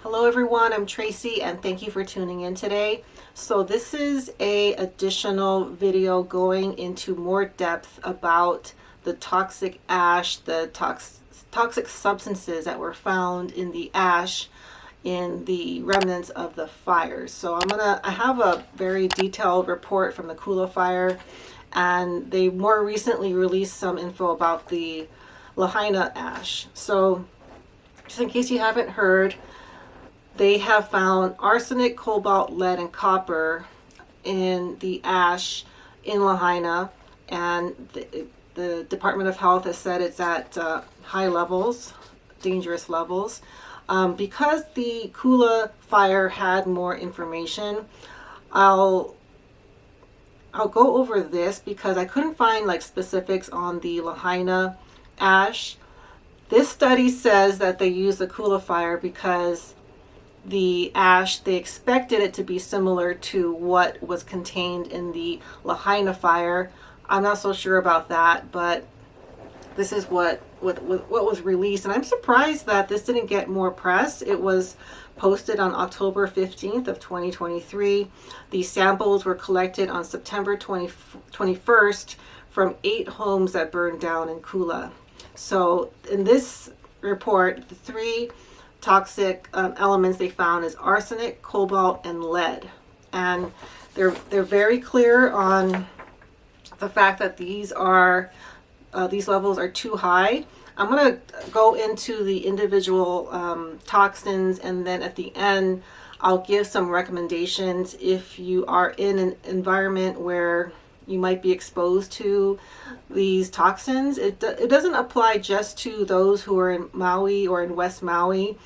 Hello everyone, I'm Tracy and thank you for tuning in today. So this is a additional video going into more depth about the toxic ash, the toxic substances that were found in the ash in the remnants of the fires. So I have a very detailed report from the Kula fire, and they more recently released some info about the Lahaina ash. So just in case you haven't heard, they have found arsenic, cobalt, lead, and copper in the ash in Lahaina, and the Department of Health has said it's at high levels, dangerous levels. Because the Kula fire had more information, I'll go over this because I couldn't find like specifics on the Lahaina ash. This study says that they used the Kula fire because the ash, they expected it to be similar to what was contained in the Lahaina fire. I'm not so sure about that, but this is what was released, and I'm surprised that this didn't get more press. It was posted on October 15th of 2023. These samples were collected on September 21st from 8 homes that burned down in Kula. So in this report, the 3 toxic elements they found is arsenic, cobalt, and lead, and they're very clear on the fact that these levels are too high. I'm going to go into the individual toxins, and then at the end I'll give some recommendations if you are in an environment where you might be exposed to these toxins. It doesn't apply just to those who are in Maui or in West Maui.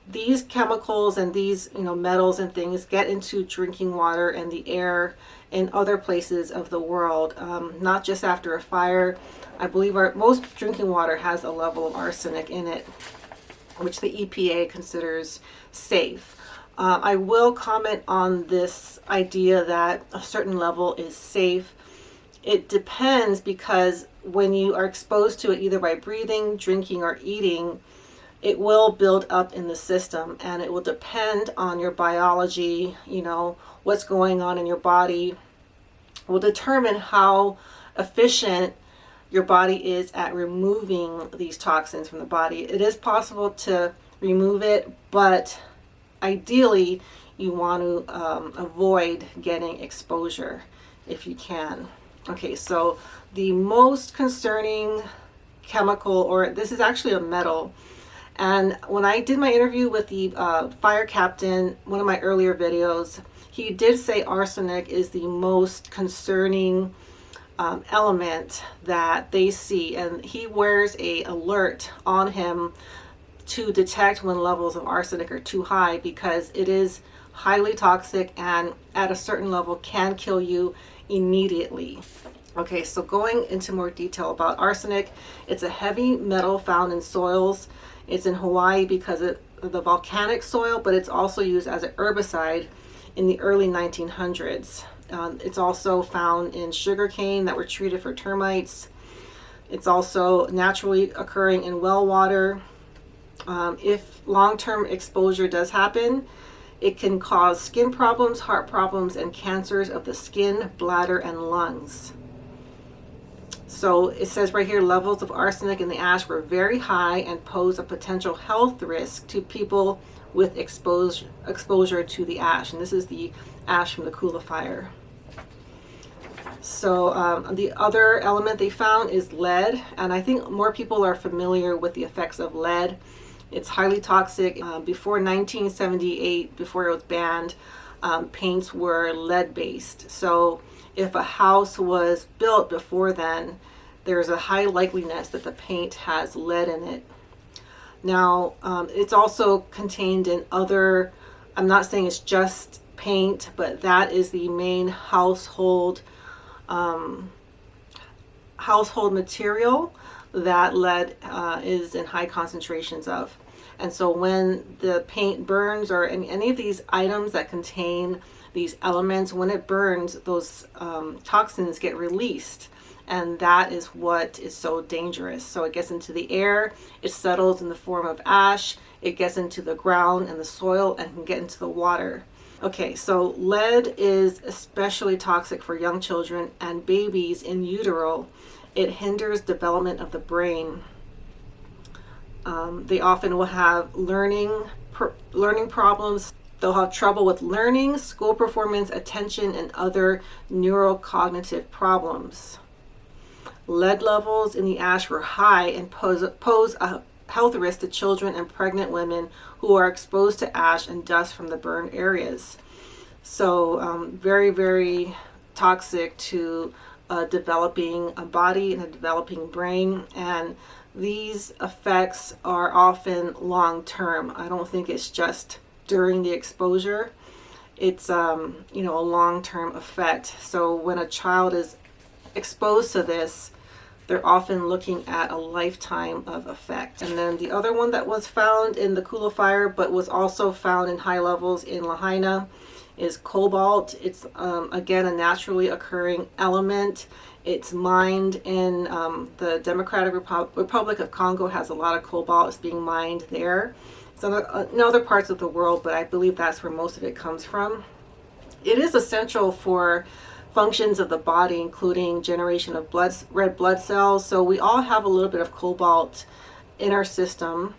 These chemicals and these metals and things get into drinking water and the air in other places of the world, not just after a fire. I believe most drinking water has a level of arsenic in it, which the EPA considers safe. I will comment on this idea that a certain level is safe. It depends, because when you are exposed to it either by breathing, drinking, or eating, it will build up in the system, and it will depend on your biology, what's going on in your body will determine how efficient your body is at removing these toxins from the body. It is possible to remove it, but ideally you want to avoid getting exposure if you can. Okay, so the most concerning chemical, or this is actually a metal, and when I did my interview with the fire captain, one of my earlier videos, he did say arsenic is the most concerning element that they see, and he wears a alert on him to detect when levels of arsenic are too high, because it is highly toxic and at a certain level can kill you immediately. Okay, so going into more detail about arsenic, it's a heavy metal found in soils. It's in Hawaii because of the volcanic soil, but it's also used as an herbicide in the early 1900s. It's also found in sugarcane that were treated for termites. It's also naturally occurring in well water. If long-term exposure does happen, it can cause skin problems, heart problems, and cancers of the skin, bladder, and lungs. So it says right here, levels of arsenic in the ash were very high and pose a potential health risk to people with exposure to the ash. And this is the ash from the Kula fire. So the other element they found is lead, and I think more people are familiar with the effects of lead. It's highly toxic. Before 1978, before it was banned, paints were lead-based. So if a house was built before then, there's a high likeliness that the paint has lead in it. Now, it's also contained in other, I'm not saying it's just paint, but that is the main household material that lead is in high concentrations of. And so when the paint burns, or any of these items that contain these elements, when it burns, those toxins get released, and that is what is so dangerous. So it gets into the air, it settles in the form of ash, it gets into the ground and the soil, and can get into the water. Okay, so lead is especially toxic for young children and babies in utero. It hinders development of the brain. They often will have learning problems. They'll have trouble with learning, school performance, attention, and other neurocognitive problems. Lead levels in the ash were high and pose a health risk to children and pregnant women who are exposed to ash and dust from the burned areas. So very, very toxic to developing a body and a developing brain. And these effects are often long term. I don't think it's just during the exposure. It's a long term effect. So when a child is exposed to this, they're often looking at a lifetime of effect. And then the other one that was found in the couloir, but was also found in high levels in Lahaina, is cobalt. It's again a naturally occurring element. It's mined in the Democratic Republic of Congo. Has a lot of cobalt. It's being mined there. It's in other parts of the world, but I believe that's where most of it comes from. It is essential for functions of the body, including generation of red blood cells. So we all have a little bit of cobalt in our system.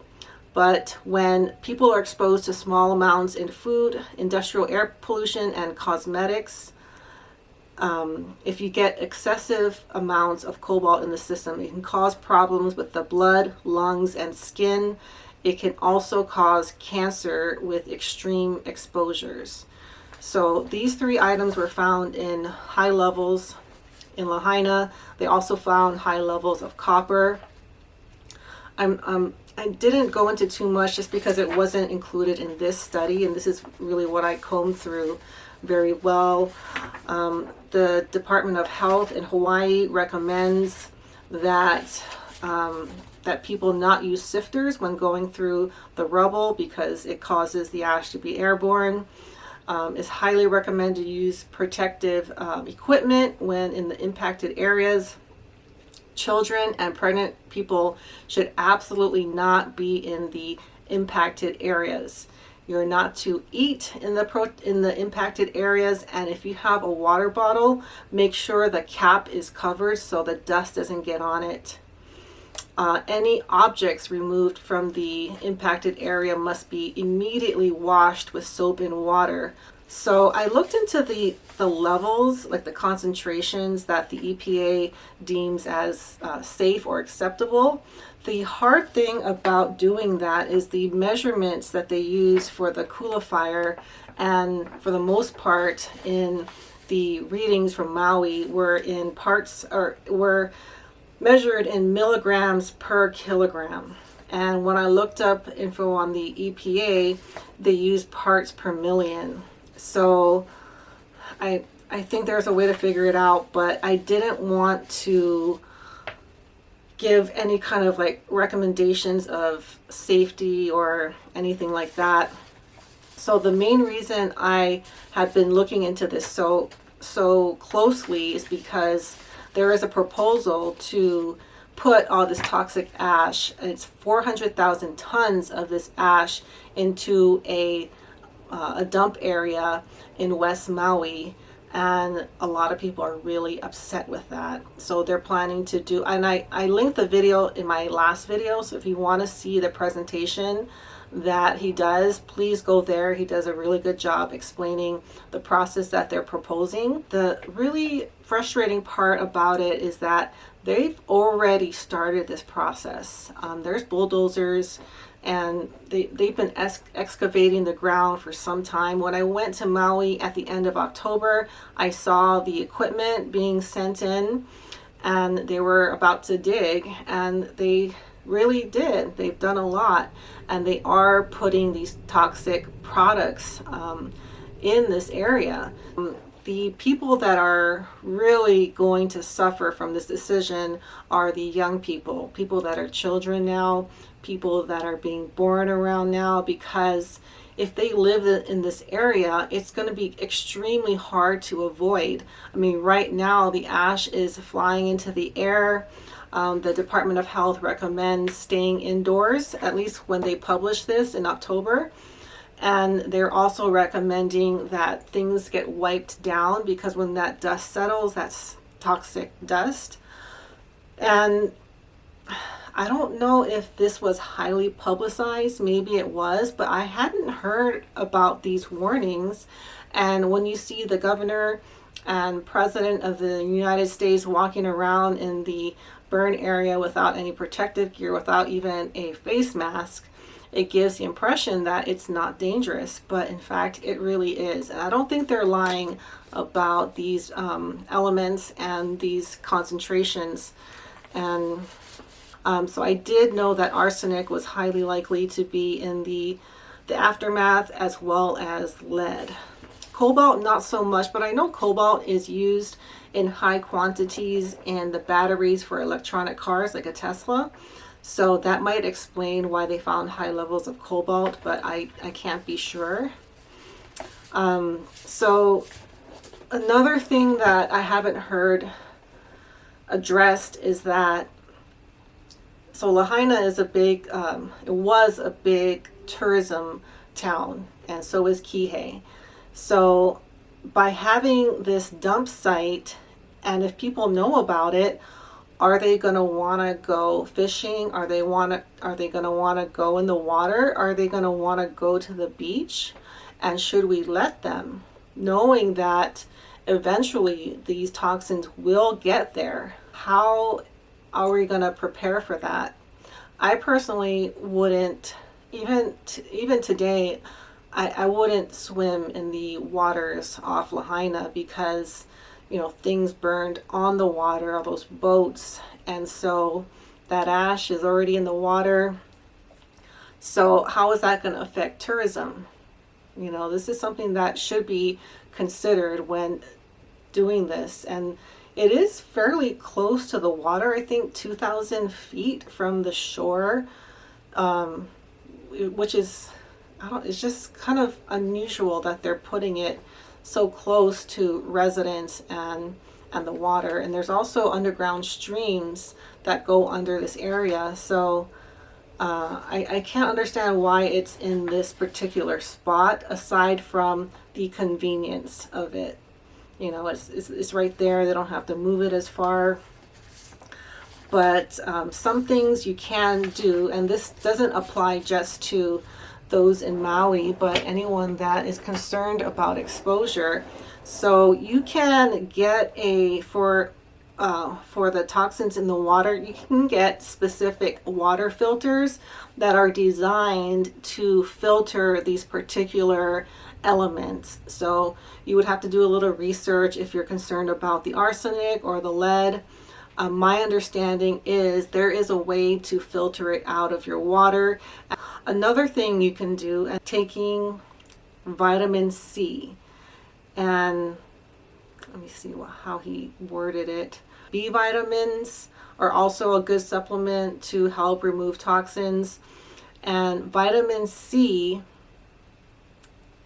But when people are exposed to small amounts in food, industrial air pollution, and cosmetics, if you get excessive amounts of cobalt in the system, it can cause problems with the blood, lungs, and skin. It can also cause cancer with extreme exposures. So these three items were found in high levels in Lahaina. They also found high levels of copper. I didn't go into too much just because it wasn't included in this study, and this is really what I combed through very well. The Department of Health in Hawaii recommends that that people not use sifters when going through the rubble because it causes the ash to be airborne. It's highly recommended to use protective equipment when in the impacted areas. Children and pregnant people should absolutely not be in the impacted areas. You're not to eat in the impacted areas, and if you have a water bottle, make sure the cap is covered so the dust doesn't get on it. Any objects removed from the impacted area must be immediately washed with soap and water. So I looked into the levels, like the concentrations that the EPA deems as safe or acceptable. The hard thing about doing that is the measurements that they use for the couloir, and for the most part in the readings from Maui were measured in milligrams per kilogram. And when I looked up info on the EPA, they use parts per million. So I think there's a way to figure it out, but I didn't want to give any kind of like recommendations of safety or anything like that. So the main reason I have been looking into this so closely is because there is a proposal to put all this toxic ash, and it's 400,000 tons of this ash, into a dump area in West Maui, and a lot of people are really upset with that. So they're planning to do, and I linked the video in my last video, so if you want to see the presentation that he does, please go there. He does a really good job explaining the process that they're proposing. The really frustrating part about it is that they've already started this process. There's bulldozers, and they've been excavating the ground for some time. When I went to Maui at the end of October, I saw the equipment being sent in, and they were about to dig, and they really did. They've done a lot, and they are putting these toxic products in this area. the people that are really going to suffer from this decision are the young people, people that are children now, people that are being born around now, because if they live in this area, it's going to be extremely hard to avoid. I mean, right now the ash is flying into the air. The Department of Health recommends staying indoors, at least when they publish this in October. And they're also recommending that things get wiped down, because when that dust settles, that's toxic dust. And I don't know if this was highly publicized, maybe it was, but I hadn't heard about these warnings. And when you see the governor and president of the United States walking around in the burn area without any protective gear, without even a face mask, it gives the impression that it's not dangerous, but in fact it really is. And I don't think they're lying about these elements and these concentrations. And so I did know that arsenic was highly likely to be in the aftermath, as well as lead. Cobalt, not so much, but I know cobalt is used in high quantities in the batteries for electronic cars, like a Tesla. So that might explain why they found high levels of cobalt, but I can't be sure. So another thing that I haven't heard addressed is that, so Lahaina is it was a big tourism town, and so is Kihei. So by having this dump site, and if people know about it, are they going to want to go fishing? Are they going to want to go in the water? Are they going to want to go to the beach? And should we let them, knowing that eventually these toxins will get there? How are we going to prepare for that? I personally wouldn't, even today, I wouldn't swim in the waters off Lahaina, because things burned on the water, all those boats, and so that ash is already in the water. So how is that going to affect tourism? This is something that should be considered when doing this. And it is fairly close to the water, I think 2,000 feet from the shore, which is, it's just kind of unusual that they're putting it so close to residents and the water. And there's also underground streams that go under this area. So I can't understand why it's in this particular spot, aside from the convenience of it. It's right there. They don't have to move it as far. But some things you can do, and this doesn't apply just to those in Maui, but anyone that is concerned about exposure. So you can get for the toxins in the water, you can get specific water filters that are designed to filter these particular elements. So you would have to do a little research if you're concerned about the arsenic or the lead. My understanding is there is a way to filter it out of your water. Another thing you can do is taking vitamin C. And let me see how he worded it. B vitamins are also a good supplement to help remove toxins. And vitamin C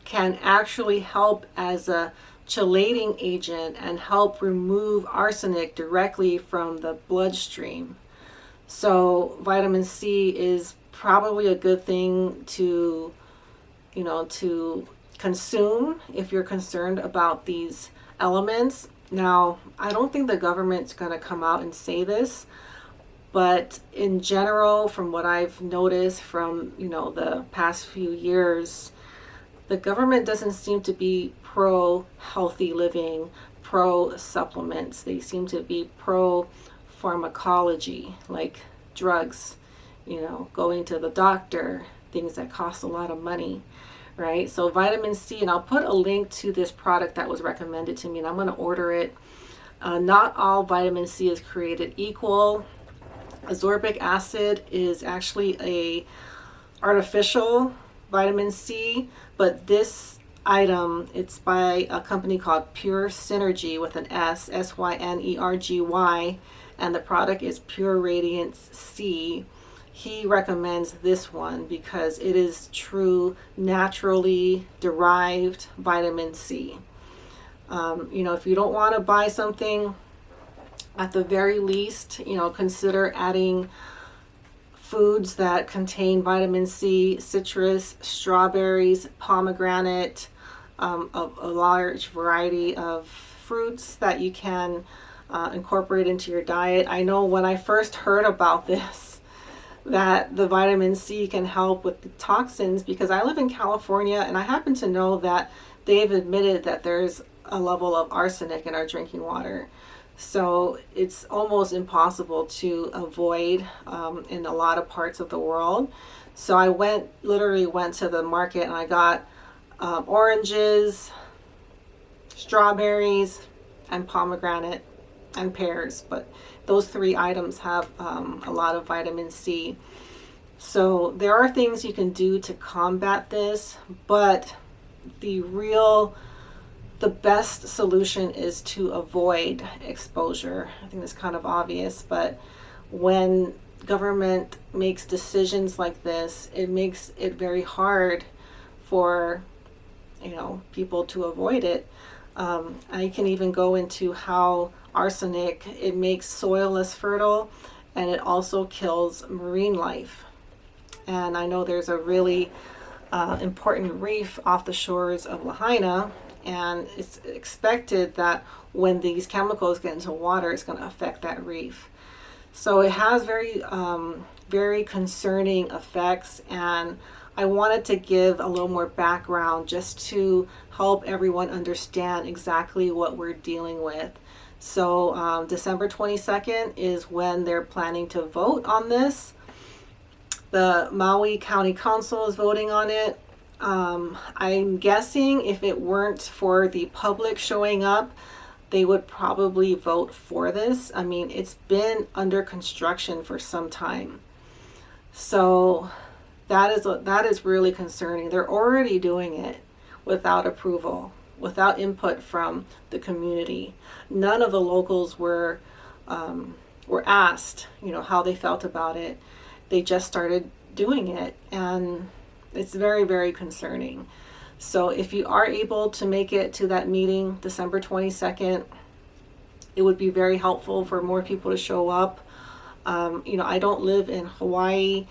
can actually help as a chelating agent and help remove arsenic directly from the bloodstream. So vitamin C is probably a good thing to consume if you're concerned about these elements. Now, I don't think the government's going to come out and say this, but in general, from what I've noticed from the past few years, the government doesn't seem to be pro healthy living, pro supplements. They seem to be pro pharmacology, like drugs, going to the doctor, things that cost a lot of money, right? So vitamin C, and I'll put a link to this product that was recommended to me, and I'm going to order it. Not all vitamin C is created equal. Ascorbic acid is actually a artificial vitamin C, but this item. It's by a company called Pure Synergy with an S, Synergy, and the product is Pure Radiance C. He recommends this one because it is true naturally derived vitamin C. If you don't want to buy something, at the very least, consider adding foods that contain vitamin C, citrus, strawberries, pomegranate, a large variety of fruits that you can incorporate into your diet. I know when I first heard about this, that the vitamin C can help with the toxins, because I live in California and I happen to know that they've admitted that there's a level of arsenic in our drinking water. So it's almost impossible to avoid in a lot of parts of the world. So I literally went to the market and I got oranges, strawberries, and pomegranate and pears. But those three items have a lot of vitamin C. So there are things you can do to combat this, but the best solution is to avoid exposure. I think that's kind of obvious, but when government makes decisions like this, it makes it very hard for people to avoid it. I can even go into how arsenic, it makes soil less fertile, and it also kills marine life. And I know there's a really important reef off the shores of Lahaina, and it's expected that when these chemicals get into water, it's going to affect that reef. So it has very concerning effects, and I wanted to give a little more background just to help everyone understand exactly what we're dealing with. So December 22nd is when they're planning to vote on this. The Maui County Council is voting on it. I'm guessing if it weren't for the public showing up, they would probably vote for this. I mean, it's been under construction for some time. So that is really concerning. They're already doing it without approval, without input from the community. None of the locals were asked, how they felt about it. They just started doing it, and it's very, very concerning. So if you are able to make it to that meeting, December 22nd, it would be very helpful for more people to show up. I don't live in Hawaii,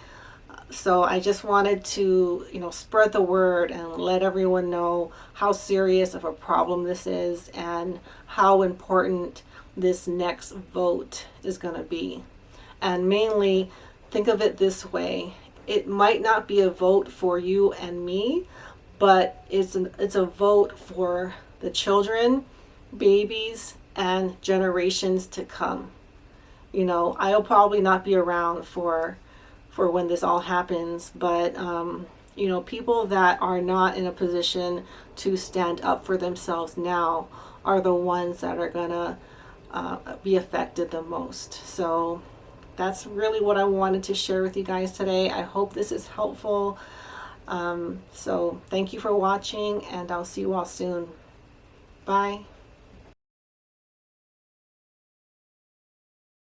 so I just wanted to, spread the word and let everyone know how serious of a problem this is and how important this next vote is going to be. And mainly, think of it this way. It might not be a vote for you and me, but it's a vote for the children, babies, and generations to come. I'll probably not be around for when this all happens, but people that are not in a position to stand up for themselves now are the ones that are gonna be affected the most. So that's really what I wanted to share with you guys today. I hope this is helpful. So thank you for watching, and I'll see you all soon. Bye.